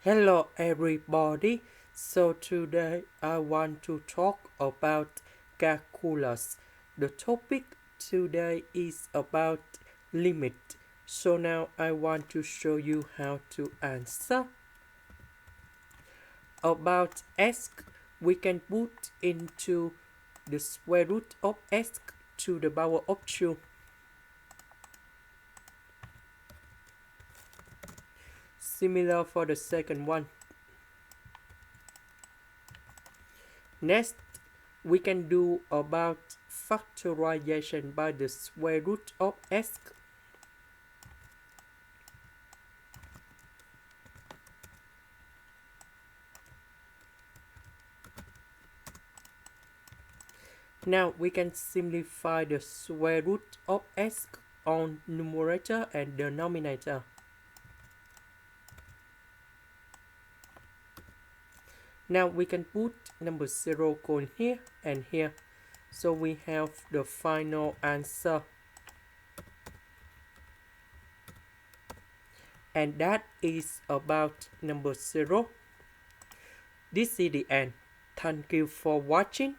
Hello everybody. So today I want to talk about calculus. The topic today is about limit. So now I want to show you how to answer. About x, we can put into the square root of x to the power of 2. Similar for the second one. Next, we can do about factorization by the square root of x. Now we can simplify the square root of x on numerator and denominator. Now we can put number 0 colon here and here. So we have the final answer. And that is about number 0. This is the end. Thank you for watching.